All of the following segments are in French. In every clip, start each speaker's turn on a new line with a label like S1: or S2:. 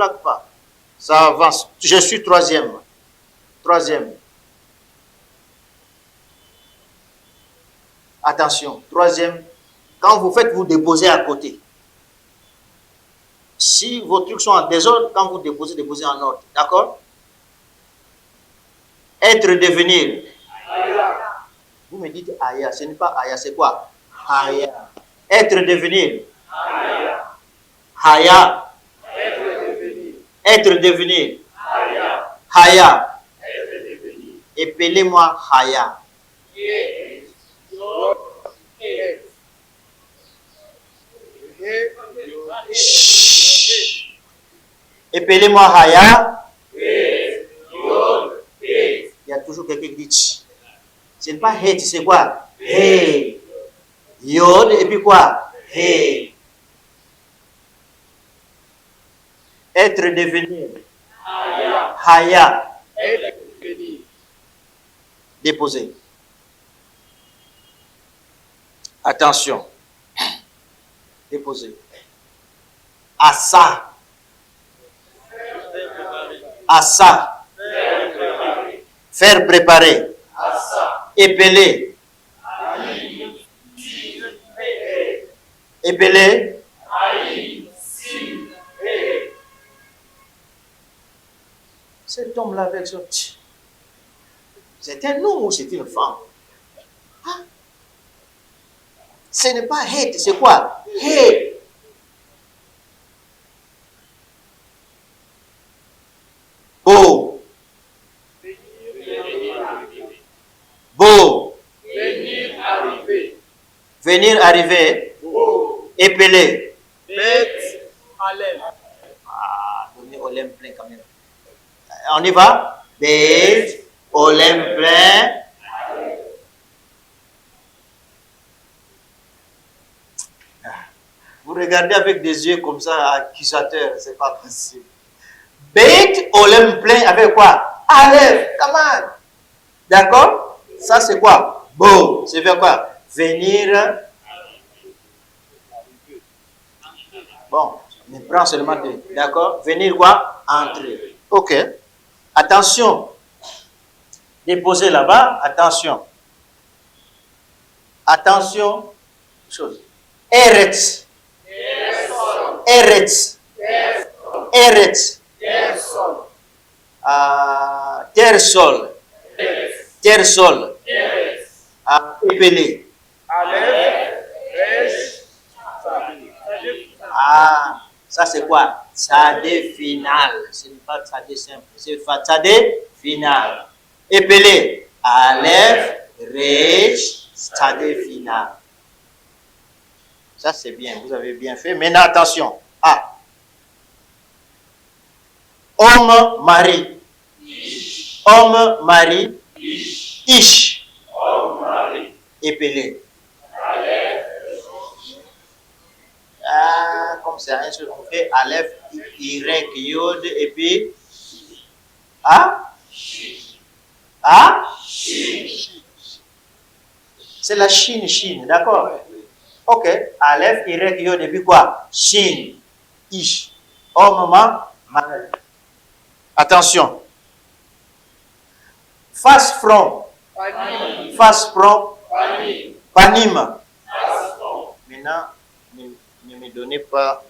S1: blague pas. Ça avance. Je suis troisième. Troisième. Attention, troisième. Quand vous faites, vous déposez à côté. Si vos trucs sont en désordre, quand vous déposez, déposez en ordre. D'accord? Être, devenir. Vous me dites Aya, ce n'est pas Aya, c'est quoi? Haya. Être, devenir. Haya. Être, devenir. Haya. Épelez-moi Haya. Épelez-moi Haya. Il y a toujours quelqu'un qui dit. Ce n'est pas het, c'est quoi? He. Yod, et puis quoi? He. Être, devenir. Haya. Déposer. Attention. Déposer. Assa. Assa. Faire préparer. Épeler. Épeler. Cet homme-là avec son... C'est un homme ou c'est une femme? Hein? Ce n'est pas hate, c'est quoi? Hate. Beau. Beau. Venir arriver. Épeler.
S2: Bête à l'aile.
S1: Ah, donnez Olem plein quand même. On y va? Bête, Olem plein. Vous regardez avec des yeux comme ça, accusateurs, c'est pas possible. Bête, Olem plein avec quoi? Aleph, comment? D'accord? Ça c'est quoi? Beau, c'est vers quoi? Venir. Bon, mais prends seulement deux. D'accord? Venir quoi? Entrer. Ok. Attention. Déposer là-bas. Attention. Attention. Chose. Eretz. Eretz. Eretz. Terre-sol. Terre-sol. Épeler. Ah, ça c'est quoi? Sadé final. Ce n'est pas sadé simple. C'est sadé final. Épeler. Aleph, Resh, sadé final. Ça c'est bien. Vous avez bien fait. Maintenant attention. Ah. Homme, mari. Homme, mari. Ish. Épeler. Ah, comme c'est un seul, on fait Aleph, Y, Yod, et puis Ah? Ah? C'est la Chine, Chine, d'accord? Ok, Aleph, Y, Yod, et puis quoi? Chine, Ish. Homme, mari. Attention. Face front. Face front. Panim. Maintenant, ne me donnez pas.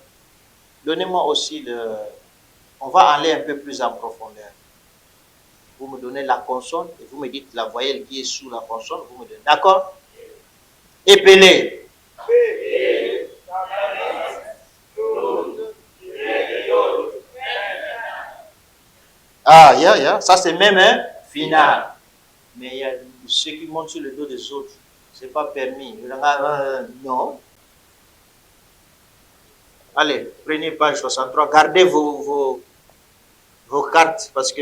S1: Donnez-moi aussi le. On va aller un peu plus en profondeur. Vous me donnez la consonne et vous me dites la voyelle qui est sous la consonne. Vous me donnez. D'accord? Épeler. Ah, ça c'est même un final. Mais il y a ceux qui montent sur le dos des autres. C'est pas permis. Non. Allez, prenez page 63. Gardez vos cartes parce que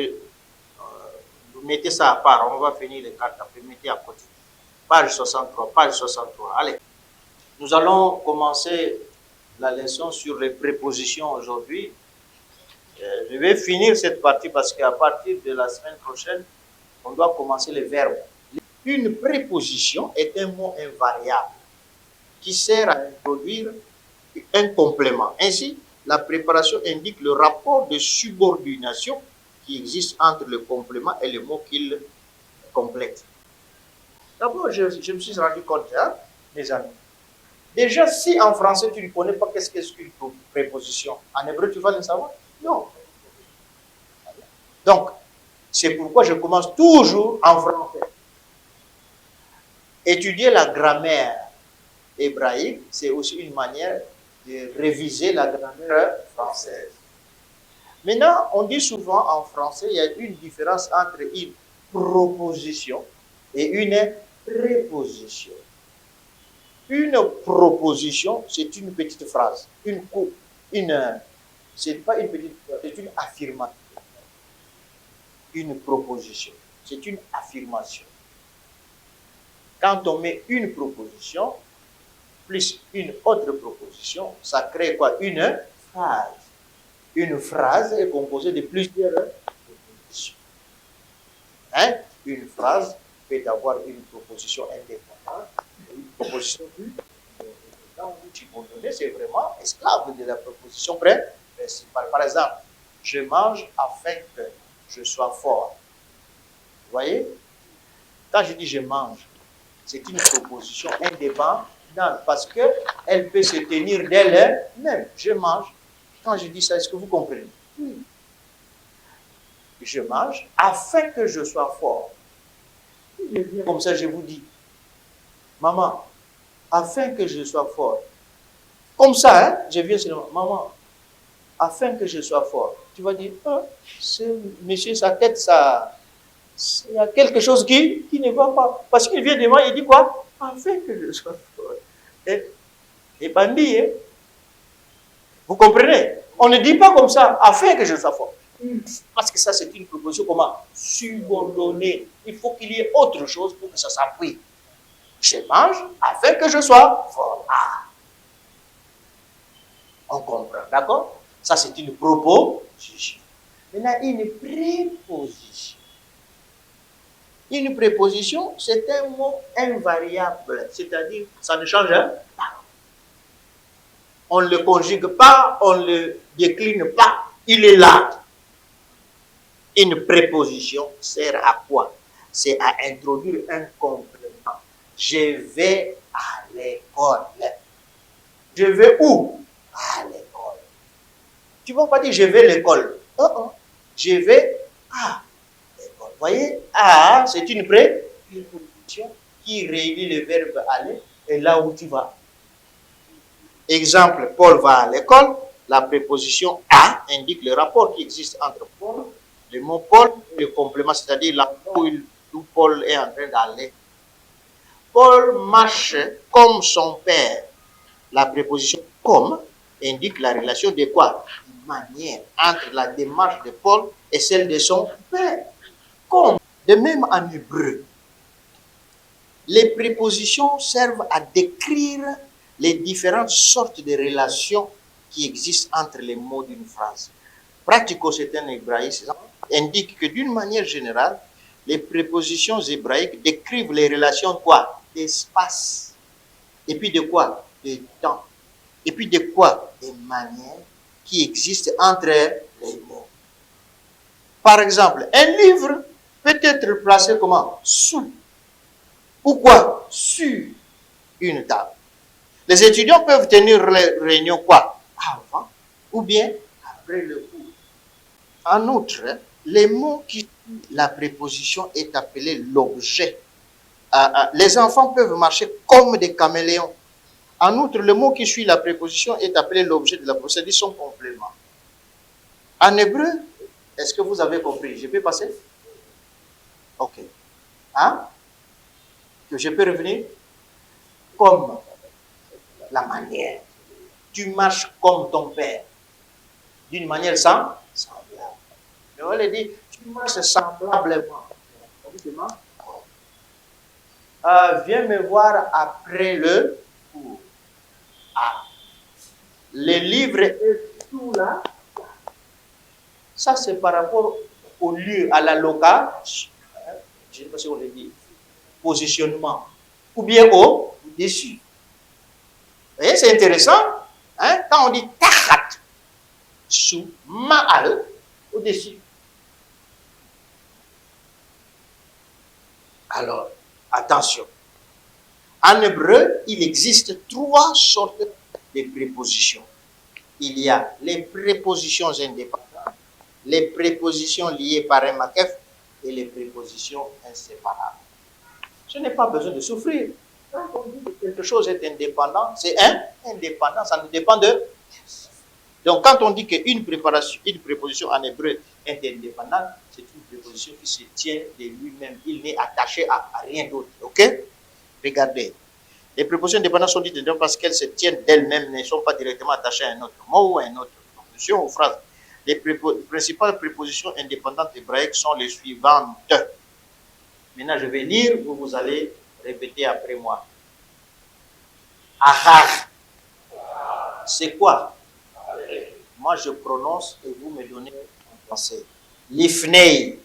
S1: vous mettez ça à part. On va finir les cartes après. Mettez à côté. Page 63. Page 63. Allez. Nous allons commencer la leçon sur les prépositions aujourd'hui. Je vais finir cette partie parce qu'à partir de la semaine prochaine, on doit commencer les verbes. Une préposition est un mot invariable qui sert à introduire un complément. Ainsi, la préparation indique le rapport de subordination qui existe entre le complément et le mot qu'il complète. D'abord, je me suis rendu compte, hein, mes amis. Déjà, si en français tu ne connais pas qu'est-ce qu'une préposition, en hébreu tu vas le savoir? Non. Donc, c'est pourquoi je commence toujours en français. Étudier la grammaire hébraïque, c'est aussi une manière de réviser la grammaire française. Maintenant, on dit souvent en français, il y a une différence entre une proposition et une préposition. Une proposition, c'est une petite phrase. C'est pas une petite phrase, c'est une affirmation. Une proposition, c'est une affirmation. Quand on met une proposition plus une autre proposition, ça crée quoi? Une phrase. Une phrase est composée de plusieurs propositions. Hein? Une phrase peut avoir une proposition indépendante, une proposition dans où c'est vraiment esclave de la proposition principale. Par exemple, je mange afin que je sois fort. Vous voyez? Quand je dis je mange, c'est une proposition indépendante parce qu'elle peut se tenir d'elle-même. Je mange. Quand je dis ça, est-ce que vous comprenez? Oui. Je mange afin que je sois fort. Comme ça, je vous dis, maman, afin que je sois fort. Comme ça, hein, je viens seulement, maman, afin que je sois fort. Tu vas dire, monsieur, sa tête, ça, il y a quelque chose qui ne va pas. Parce qu'il vient de moi, il dit quoi? Afin que je sois fort. Et bandit, hein? Vous comprenez? On ne dit pas comme ça, afin que je sois fort. Parce que ça, c'est une proposition comment? Subordonnée. Il faut qu'il y ait autre chose pour que ça s'appuie. Je mange afin que je sois fort. Ah. On comprend, d'accord? Ça, c'est une proposition. Maintenant, une préposition. Une préposition, c'est un mot invariable, c'est-à-dire, ça ne change pas. On ne le conjugue pas, on ne le décline pas, il est là. Une préposition sert à quoi? C'est à introduire un complément. Je vais à l'école. Je vais où? À l'école. Tu ne vas pas dire je vais à l'école. Je vais à l'école. Vous voyez, à, c'est une préposition qui réunit le verbe aller et là où tu vas. Exemple, Paul va à l'école. La préposition à indique le rapport qui existe entre Paul, le mot Paul et le complément, c'est-à-dire là où Paul est en train d'aller. Paul marche comme son père. La préposition comme indique la relation de quoi? De manière entre la démarche de Paul et celle de son père. Comme. De même en hébreu, les prépositions servent à décrire les différentes sortes de relations qui existent entre les mots d'une phrase. Pratico-certain hébraïsme indique que d'une manière générale, les prépositions hébraïques décrivent les relations quoi? D'espace. Et puis de quoi? De temps. Et puis de quoi? Des manières qui existent entre les mots. Par exemple, un livre peut être placé comment? Sous. Ou quoi? Sur une table. Les étudiants peuvent tenir les réunions quoi? Avant ou bien après le cours. En outre, les mots qui suivent la préposition est appelé l'objet. Les enfants peuvent marcher comme des caméléons. En outre, le mot qui suit la préposition est appelé l'objet de la procédure, son complément. En hébreu, est-ce que vous avez compris? Je peux passer? Ok. Hein? Que je peux revenir? Comme la manière. Tu marches comme ton père. D'une manière semblable. Mais on le dit, tu marches semblablement. Viens me voir après le cours. Ah. Le livre est tout là. Ça, c'est par rapport au lieu, à la location. Je ne sais pas si on le dit. Positionnement. Ou bien au-dessus. Vous voyez, c'est intéressant. Hein? Quand on dit tahat, sous ma'al au-dessus. Alors, attention. En hébreu, il existe 3 sortes de prépositions. Il y a les prépositions indépendantes, les prépositions liées par un makef et les prépositions inséparables. Je n'ai pas besoin de souffrir. Quand on dit que quelque chose est indépendant, c'est indépendant, ça ne dépend de... Donc, quand on dit qu'une préposition en hébreu est indépendante, c'est une préposition qui se tient de lui-même. Il n'est attaché à rien d'autre. OK? Regardez. Les prépositions indépendantes sont dites parce qu'elles se tiennent d'elles-mêmes, ne sont pas directement attachées à un autre mot ou à une autre fonction ou phrase. Les principales prépositions indépendantes hébraïques sont les suivantes. Maintenant, je vais lire, vous allez répéter après moi. Ahar. C'est quoi? Moi, je prononce et vous me donnez en français. Lifnei.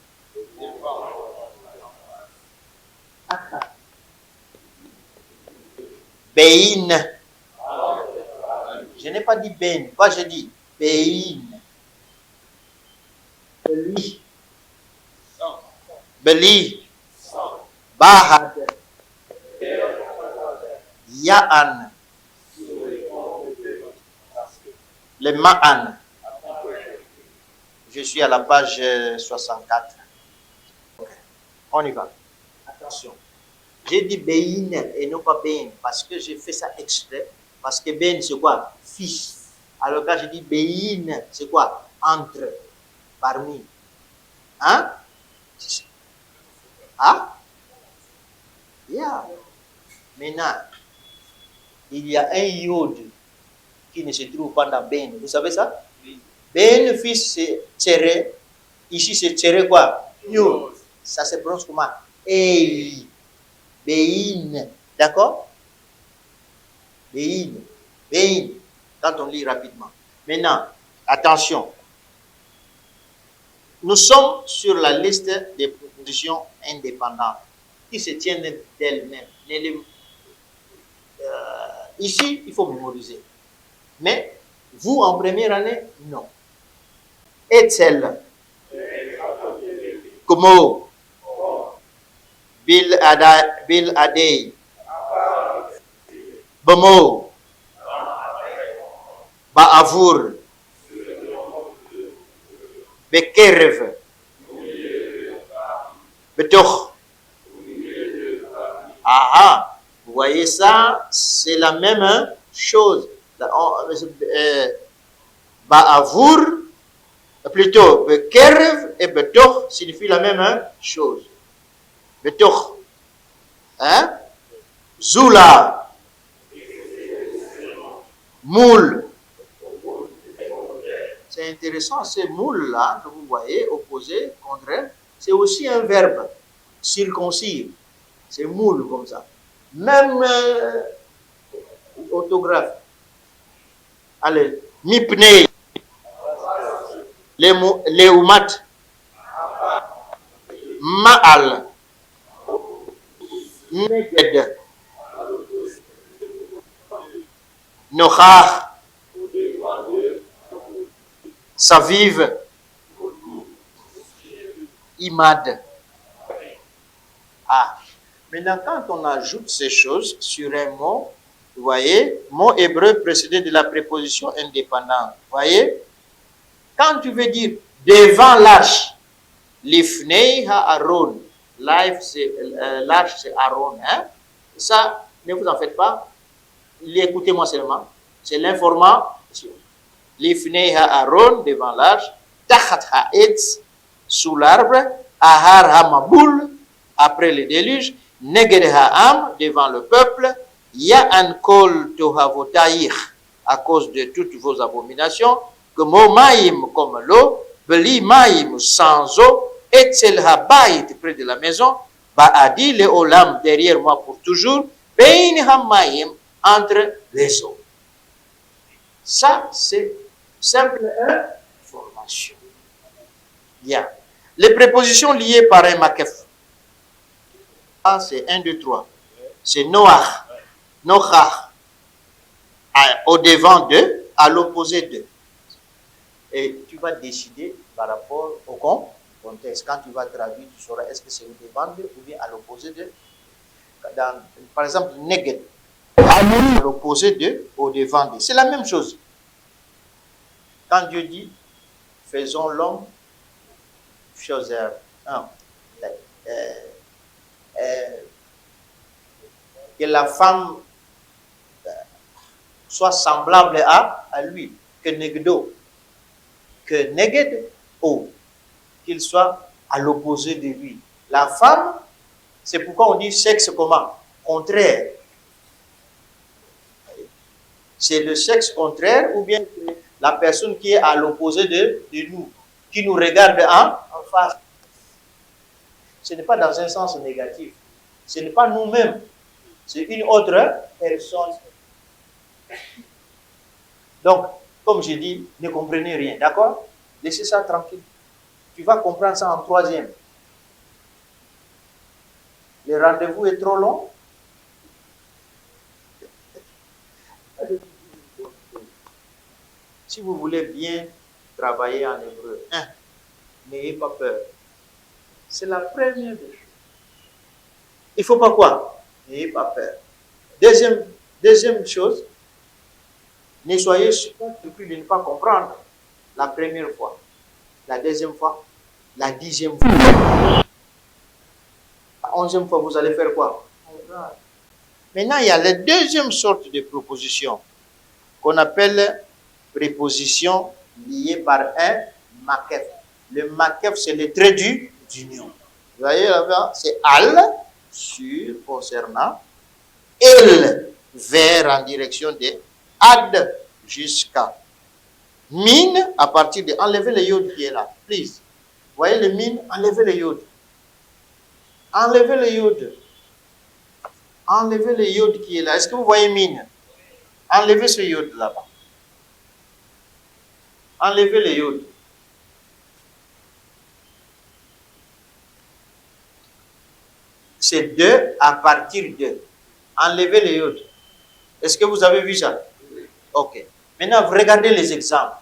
S1: Bein. Je n'ai pas dit ben, pas je dis bein. Beli. Beli. Bahad. Ya'an. Le ma'an. Je suis à la page 64. On y va. Attention. J'ai dit bein et non pas ben parce que j'ai fait ça exprès. Parce que ben c'est quoi? Fils. Alors quand je dis bein, c'est quoi? Entre. Parmi. Hein? Ah? Yeah. Maintenant, il y a un yod qui ne se trouve pas dans ben. Vous savez ça? Ben, fils, c'est tiré. Ici, c'est tiré quoi? Yod. Ça se prononce comment? Ei. Bein. D'accord? Bein. Bein. Quand on lit rapidement. Maintenant, attention. Nous sommes sur la liste des prépositions indépendantes qui se tiennent d'elles-mêmes. Ici, il faut mémoriser. Mais vous, en première année, non. Etzel. Como. Bil Adei. Bomo. Ba'avur. Bekerev. Betoch. Ah, vous voyez ça, c'est la même chose. Ba'avur, plutôt Bekerev et Betoch signifient la même chose. Betoch. Hein? Zula. Moule. C'est intéressant, ces moules-là, que vous voyez, opposé, contraire, c'est aussi un verbe, circoncire. C'est moule comme ça. Même orthographe. Allez, mipnei. Leumat. Ma'al. Neged. Nochach. Saviv, Imad. Ah, maintenant quand on ajoute ces choses sur un mot, vous voyez, mot hébreu précédé de la préposition indépendante. Vous voyez, quand tu veux dire devant l'arche, l'ifnei ha'aron, l'arche c'est Aaron, hein? Ça, ne vous en faites pas, écoutez-moi seulement, c'est l'information. L'ifnei ha'aron devant l'arche, tachat ha'etz sous l'arbre, ahar ha'maboul après le déluge, neged ha'am devant le peuple, ya'an kol tohavotaïr à cause de toutes vos abominations, que momaïm comme l'eau, beli maïm sans eau, etzel habayit près de la maison, ba'adi le olam derrière moi pour toujours, bein ha'maïm entre les eaux. Ça, c'est simple information. Bien. Les prépositions liées par un makef. Ah, c'est 1, 2, 3. C'est Noach, Nochach, au devant de, à l'opposé de. Et tu vas décider par rapport au contexte. Quand tu vas traduire, tu sauras est-ce que c'est au devant ou bien à l'opposé de. Par exemple, neged, à l'opposé de, au devant de. C'est la même chose. Quand Dieu dit, faisons l'homme, chose que la femme soit semblable à lui, que negdo, que neged, qu'il soit à l'opposé de lui. La femme, c'est pourquoi on dit sexe comment? Contraire. C'est le sexe contraire ou bien la personne qui est à l'opposé de nous, qui nous regarde en face. Ce n'est pas dans un sens négatif. Ce n'est pas nous-mêmes. C'est une autre personne. Donc, comme j'ai dit, ne comprenez rien, d'accord? Laissez ça tranquille. Tu vas comprendre ça en troisième. Le rendez-vous est trop long. Si vous voulez bien travailler en hébreu, n'ayez pas peur. C'est la première des choses. Il ne faut pas quoi? N'ayez pas peur. Deuxième chose, ne soyez surpris de ne pas comprendre la première fois, la deuxième fois, la 10e fois. La 11e fois, vous allez faire quoi? Maintenant, il y a la deuxième sorte de proposition qu'on appelle préposition liée par un makef. Le makef, c'est le trait d'union. Vous voyez là-bas, c'est al, sur, concernant, el, vers en direction de, ad, jusqu'à, min, à partir de, enlevez le yod qui est là, please. Vous voyez le min, enlevez le yod. Enlevez le yod. Enlevez le yod qui est là. Est-ce que vous voyez min? Enlevez ce yod là-bas. Enlevez le yod. C'est de à partir de. Enlevez le yod. Est-ce que vous avez vu ça? Ok. Maintenant, vous regardez les exemples.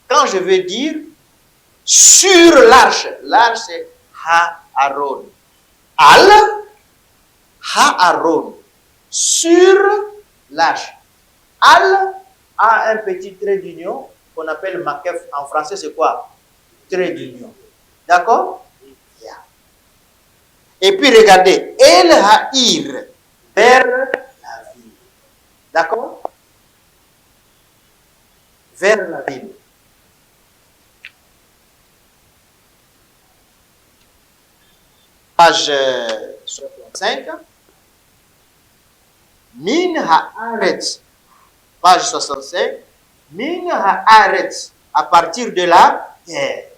S1: Quand je veux dire sur l'arche, l'arche c'est Ha-Aaron. Al, Ha-Aaron. Sur l'arche. Al a un petit trait d'union qu'on appelle makef. En français, c'est quoi? Trait d'union. D'accord? Yeah. Et puis regardez, El Ha'ir, vers la ville. D'accord? Vers la ville. Page 65. Min ha'aretz. Page 65. Min ha'aretz. À partir de la terre.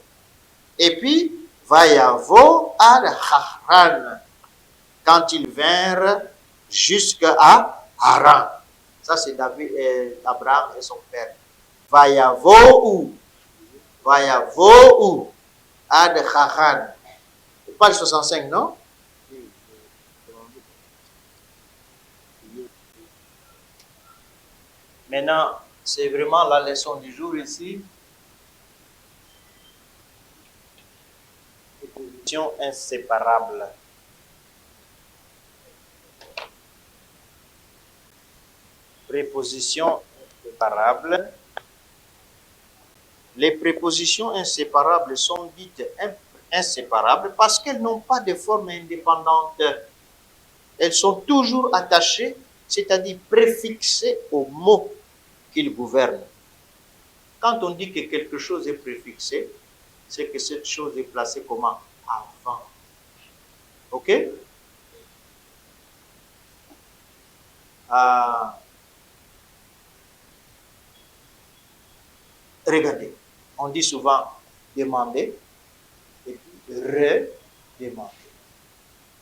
S1: Et puis, Vayavo ad-Haran. Quand ils vinrent jusqu'à Haran. Ça, c'est David, Abraham et son père. Vayavo ad-Haran. Page 65, non? Maintenant, c'est vraiment la leçon du jour ici. Préposition inséparable. Préposition inséparable. Les prépositions inséparables sont dites inséparables parce qu'elles n'ont pas de forme indépendante. Elles sont toujours attachées, c'est-à-dire préfixées au mot qu'ils gouvernent. Quand on dit que quelque chose est préfixé, c'est que cette chose est placée comment? Avant. Ok? Regardez, on dit souvent demander et puis redemander.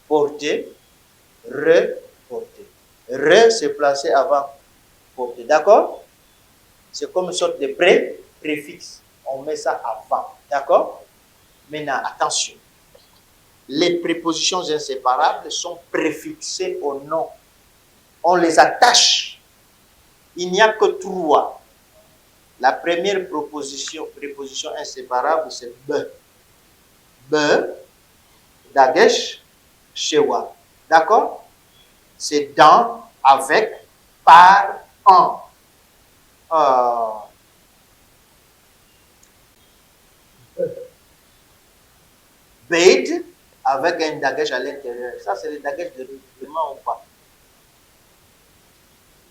S1: Porter, reporter. C'est placé avant porter. D'accord? C'est comme une sorte de préfixe. On met ça avant. D'accord? Maintenant, attention. Les prépositions inséparables sont préfixées au nom. On les attache. Il n'y a que trois. La première préposition inséparable, c'est be. Be, dagesh, shewa. D'accord? C'est dans, avec, par, en. Beit, avec un dagesh à l'intérieur. Ça, c'est le dagesh de règlement ou pas?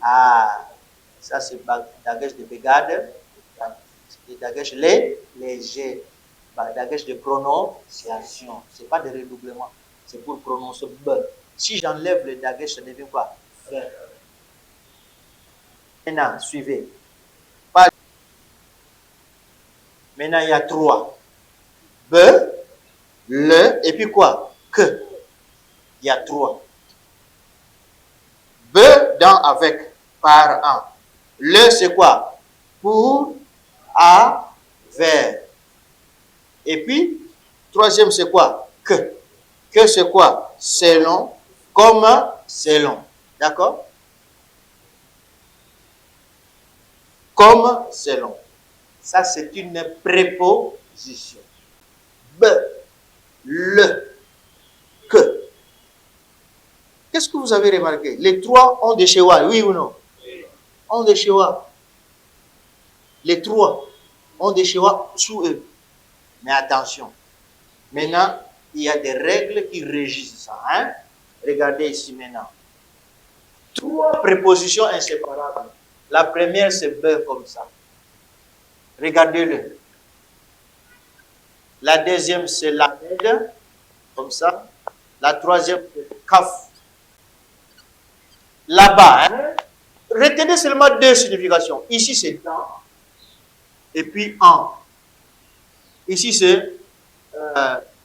S1: Ah, ça, c'est dagesh de begade. C'est dagesh léger. Dagesh de prononciation. Ce n'est pas de redoublement. C'est pour prononcer B. Si j'enlève le dagesh, ça devient quoi? B. Maintenant, suivez. Maintenant, il y a 3. B, le, et puis quoi? Que. Il y a 3. B, dans, avec, par, en. Le, c'est quoi? Pour, à, vers. Et puis, troisième, c'est quoi? Que. Que, c'est quoi? Selon, comme, selon. D'accord? Comme, selon. Ça, c'est une préposition. B, le, que. Qu'est-ce que vous avez remarqué? Les 3 ont des chewa, oui ou non? Oui. Ont des chewa. Les 3 ont des chewa sous eux. Mais attention. Maintenant, il y a des règles qui régissent ça. Hein? Regardez ici maintenant. 3 prépositions inséparables. La première, c'est be comme ça. Regardez-le. La deuxième, c'est la aide, comme ça. La troisième, c'est kaf. Là-bas, hein? Retenez seulement 2 significations. Ici, c'est dans. Et puis en. Ici, c'est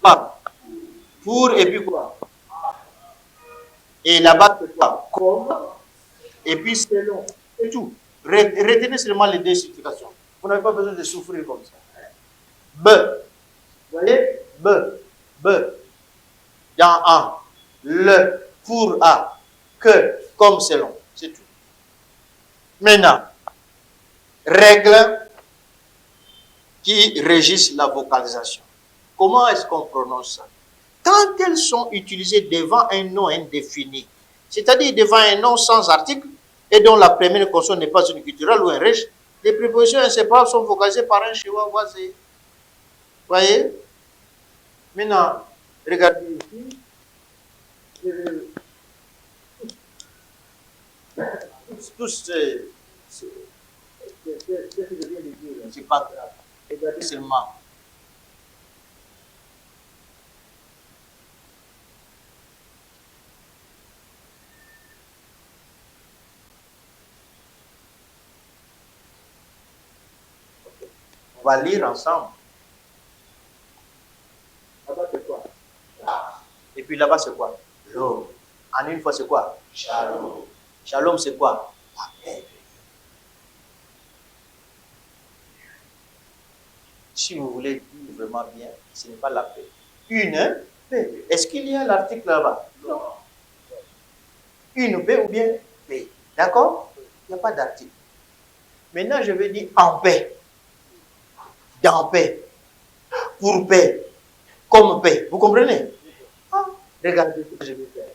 S1: pas. Pour et puis quoi? Et là-bas, c'est quoi? Comme. Et puis selon. C'est tout. Retenez seulement les 2 significations. Vous n'avez pas besoin de souffrir comme ça. B. Vous voyez? B. B. Dans en. Le. Pour à. Que. Comme selon. C'est tout. Maintenant, règles qui régissent la vocalisation. Comment est-ce qu'on prononce ça? Quand elles sont utilisées devant un nom indéfini, c'est-à-dire devant un nom sans article et dont la première consonne n'est pas une culturelle ou un riche, les prépositions inséparables sont vocalisées par un chewa voisé. Vous voyez? Maintenant, regardez ici. Tout ce que je viens de dire, c'est pas grave. Regardez seulement. On va lire ensemble. Là-bas, c'est quoi? Et puis là-bas, c'est quoi? L'eau. En une fois, c'est quoi? Shalom. Shalom, c'est quoi? La paix. Si vous voulez dire vraiment bien, ce n'est pas la paix. Une paix. Est-ce qu'il y a l'article là-bas? Non. Une paix ou bien paix. D'accord? Il n'y a pas d'article. Maintenant, je vais dire en paix. Dans paix. Pour paix. Comme paix. Vous comprenez? Ah, regardez ce que je vais faire.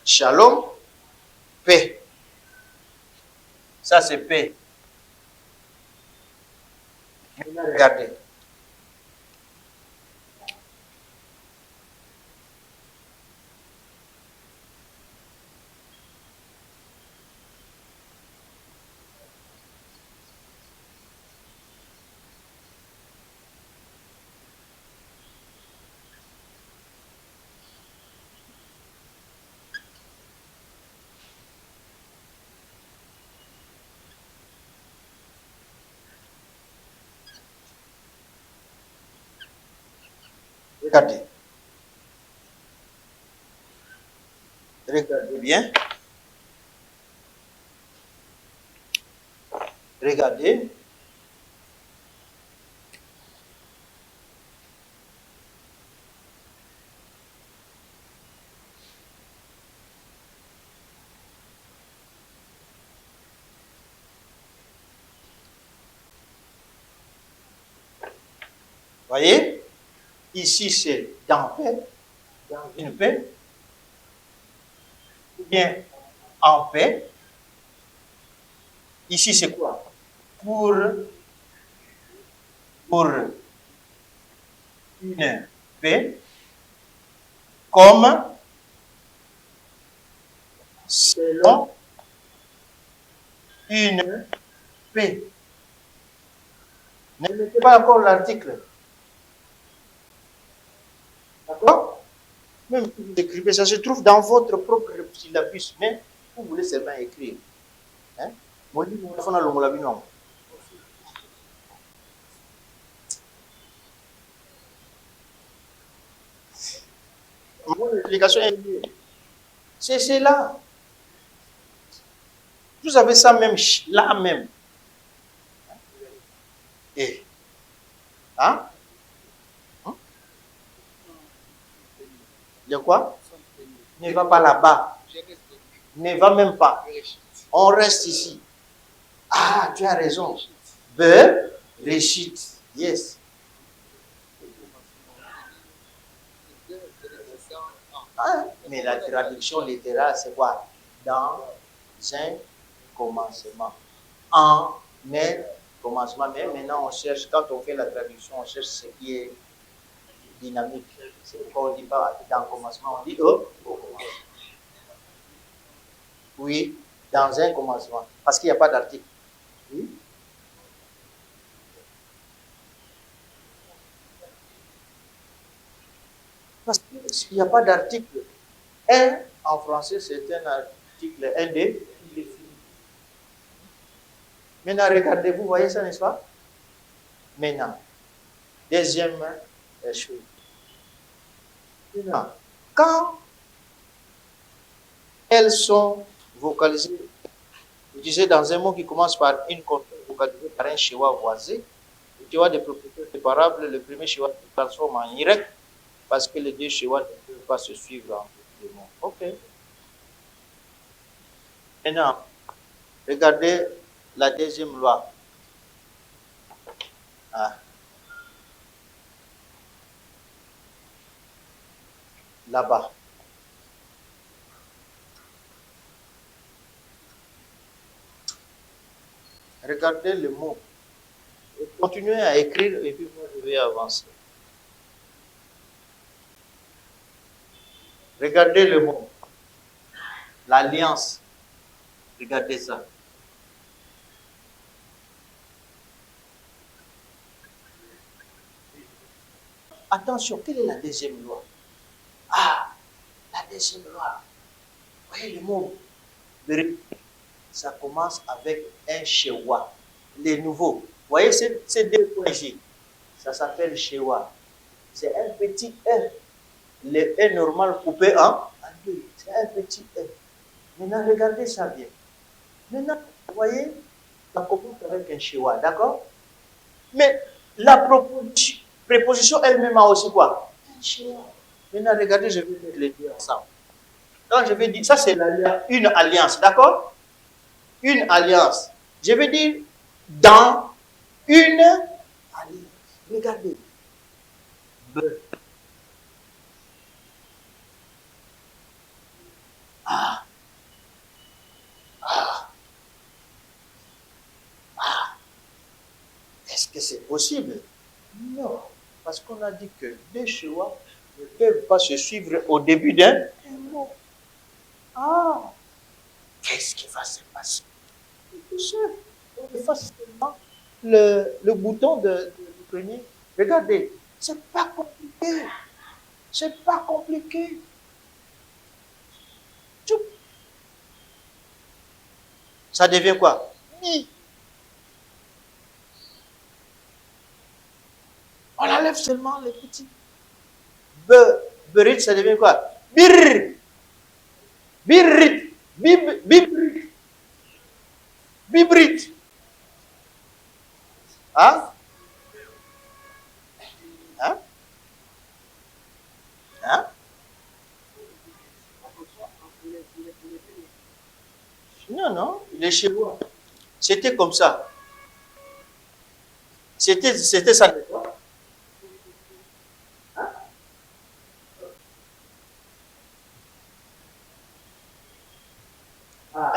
S1: Shalom, paix. Ça, c'est paix. Regardez. Regardez. Regardez bien. Regardez. Voyez? Ici, c'est dans paix, dans une paix, ou bien en paix. Ici, c'est quoi? Pour une paix, comme selon une paix. Ne mettez pas encore l'article. D'accord? Même si vous écrivez, ça se trouve dans votre propre syllabus, mais vous voulez seulement écrire. Hein? Mon explication est c'est là. Vous avez ça même là même. Et hein? De quoi? Ne va pas là-bas. Ne va même pas. On reste ici. Ah, tu as raison. Réchit. Yes. Ah, mais la traduction littérale, c'est quoi? Dans un commencement. En un commencement. Mais maintenant, on cherche, quand on fait la traduction, on cherche ce qui est dynamique. C'est pourquoi on ne dit pas dans le commencement, on dit au commencement. Oui, dans un commencement. Parce qu'il n'y a pas d'article. Oui. Parce qu'il n'y a pas d'article. Un, en français, c'est un article indéfini. Maintenant, regardez, vous voyez ça, n'est-ce pas? Maintenant, deuxième chose. Maintenant, quand elles sont vocalisées, vous disiez dans un mot qui commence par une consonne vocalisée par un schéma voisé, le schéma des propriétés séparables, le premier schéma se transforme en Y parce que les deux schémas ne peuvent pas se suivre en deux mots. Ok. Maintenant, regardez la deuxième loi. Ah. Là-bas. Regardez le mot. Continuez à écrire et puis moi je vais avancer. Regardez le mot. L'alliance. Regardez ça. Attention, quelle est la deuxième loi? Ah, la deuxième loi. Vous voyez le mot? Ça commence avec un chewa. Les nouveaux. Vous voyez ces deux points ici? Ça s'appelle chewa. C'est un petit E. Le E normal coupé en deux. C'est un petit E. Maintenant, regardez ça bien. Maintenant, vous voyez, ça commence avec un chewa, d'accord? Mais la préposition elle-même a aussi quoi? Un chewa. Maintenant, regardez, je vais mettre les deux ensemble. Quand je vais dire, ça c'est une alliance, d'accord? Une alliance. Je vais dire dans une alliance. Regardez. Ah. Ah. Ah. Est-ce que c'est possible? Non. Parce qu'on a dit que deux choix ne peuvent pas se suivre au début d'un mot. Ah. Qu'est-ce qui va se passer? On efface seulement le bouton de premier. Regardez, c'est pas compliqué. C'est pas compliqué. Ça devient quoi? Mi. On enlève seulement les petits. Berit, ça devient quoi? Bir. Birrit. Bibrit. Bibrit. Hein? Hein? Hein? Non, non, il est chez moi. C'était comme ça. C'était ça.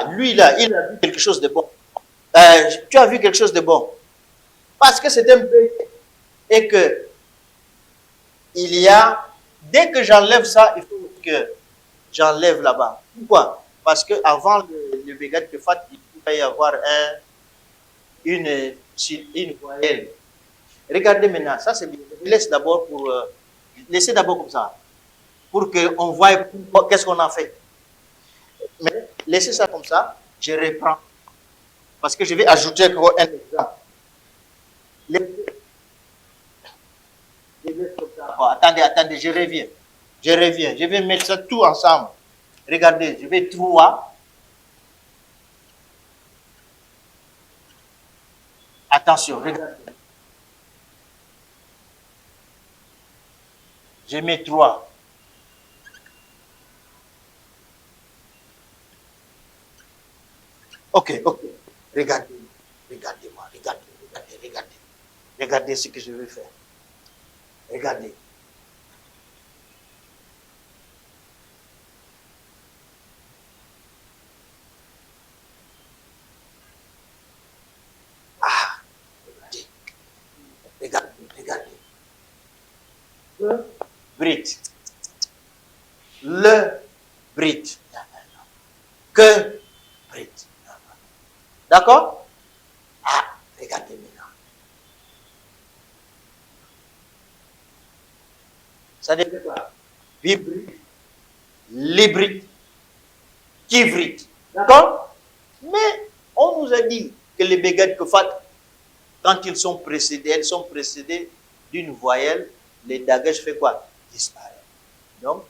S1: Lui, là, il a vu quelque chose de bon. Tu as vu quelque chose de bon. Parce que c'est un peu... Et que il y a... Dès que j'enlève ça, il faut que j'enlève là-bas. Pourquoi? Parce qu'avant le Bégat de Fat, il pouvait y avoir une voyelle. Regardez maintenant, ça c'est bien. Laisse d'abord pour... laissez d'abord comme ça. Pour qu'on voie qu'est-ce qu'on a fait. Mais laissez ça comme ça, je reprends. Parce que je vais ajouter encore un exemple. Attendez, je reviens. Je vais mettre ça tout ensemble. Regardez, je vais 3. Attention, regardez. Je mets 3. Ok. Regardez-moi, regardez ce que je vais faire. Regardez. Regardez. Le Brit. Que Brit. D'accord? Regardez maintenant. Ça dépend quoi? Vibrit, librit, kivrit. D'accord? Mais on nous a dit que les bégades que fat, quand elles sont précédées d'une voyelle, les dagages fait quoi? Disparaissent. Donc,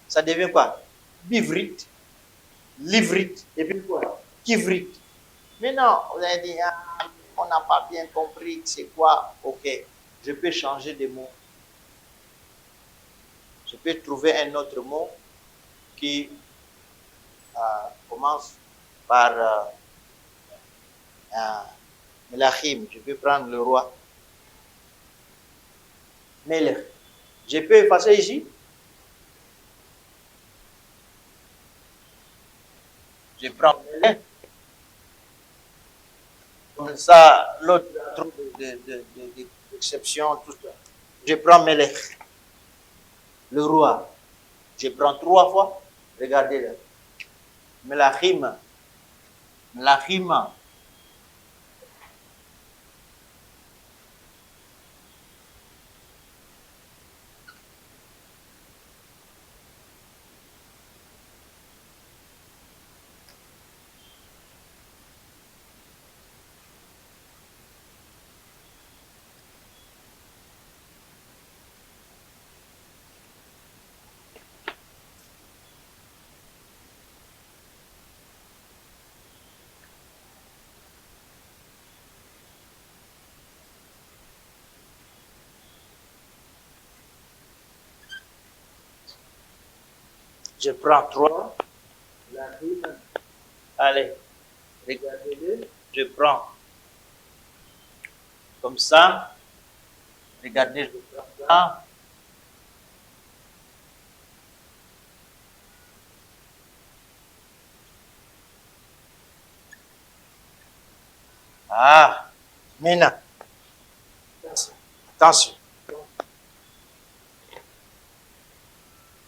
S1: ça devient quoi? Bivrit, livrit, et puis quoi? Kivrit. Maintenant, vous avez dit, on n'a pas bien compris c'est quoi? Ok, je peux changer de mot. Je peux trouver un autre mot qui commence par Melachim. Je peux prendre le roi. Melech. Je peux effacer ici. Je prends Melech. Comme ça, l'autre trouve d'exception, tout ça. Je prends Melech. Le roi. Je prends 3 fois. Regardez là. Melachim. Je prends 3. Allez, regardez-le. Je prends comme ça. Regardez, je prends ça. Maintenant. Attention.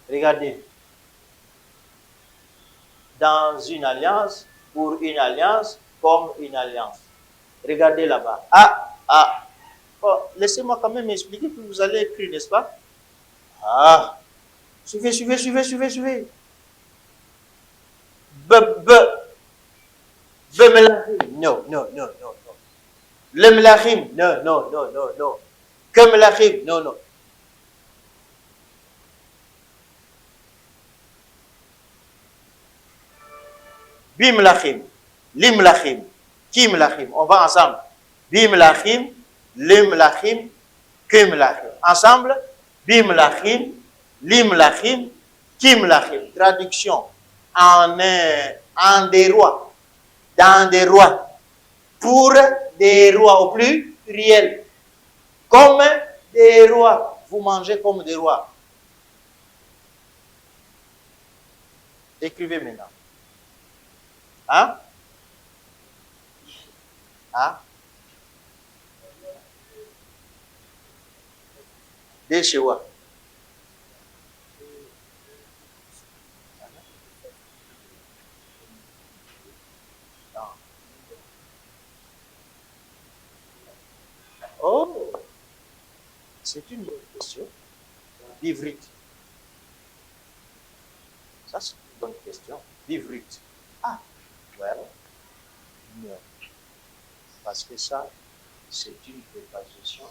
S1: Regardez. Dans une alliance, pour une alliance, comme une alliance. Regardez là-bas. Oh, laissez-moi quand même expliquer que vous allez écrire, n'est-ce pas? Suivez. Melachim. Non. Le Melachim. Non. Que Melachim. Non. Bimlachim, limlachim, kimlachim. On va ensemble. Bimlachim, limlachim, kimlachim. Ensemble. Bimlachim, limlachim, kimlachim. Traduction en des rois, dans des rois, pour des rois au pluriel, comme des rois. Vous mangez comme des rois. Écrivez maintenant. Hein? Hein? Deshewa. Non. Oh, c'est une bonne question. Vivrit. Ça, c'est une bonne question. Vivrit. Ah, well, non. Parce que ça, c'est une préposition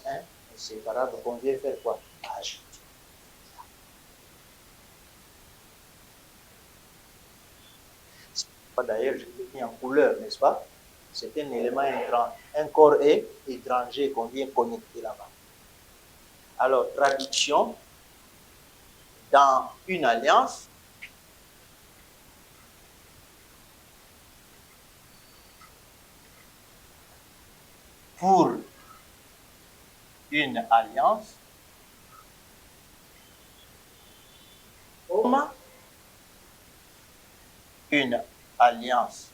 S1: inséparable qu'on vient faire quoi? Ajouter. D'ailleurs, je l'ai mis en couleur, n'est-ce pas? C'est un élément un corps étranger qu'on vient connecter là-bas. Alors, traduction, dans une alliance, pour une alliance, comme une alliance.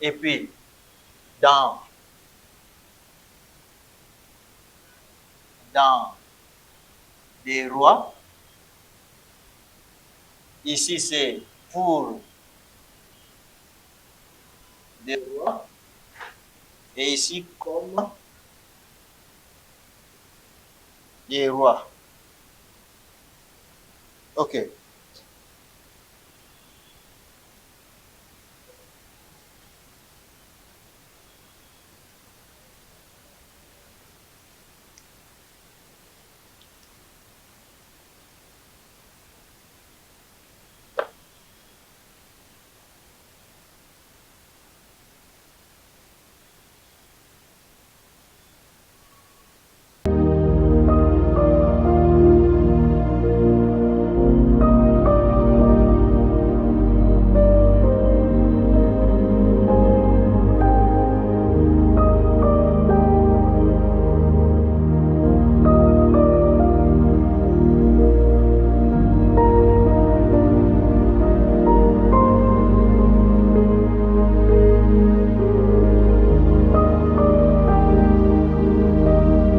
S1: Et puis, dans des rois, ici c'est pour des rois, et ici comme des rois. Ok.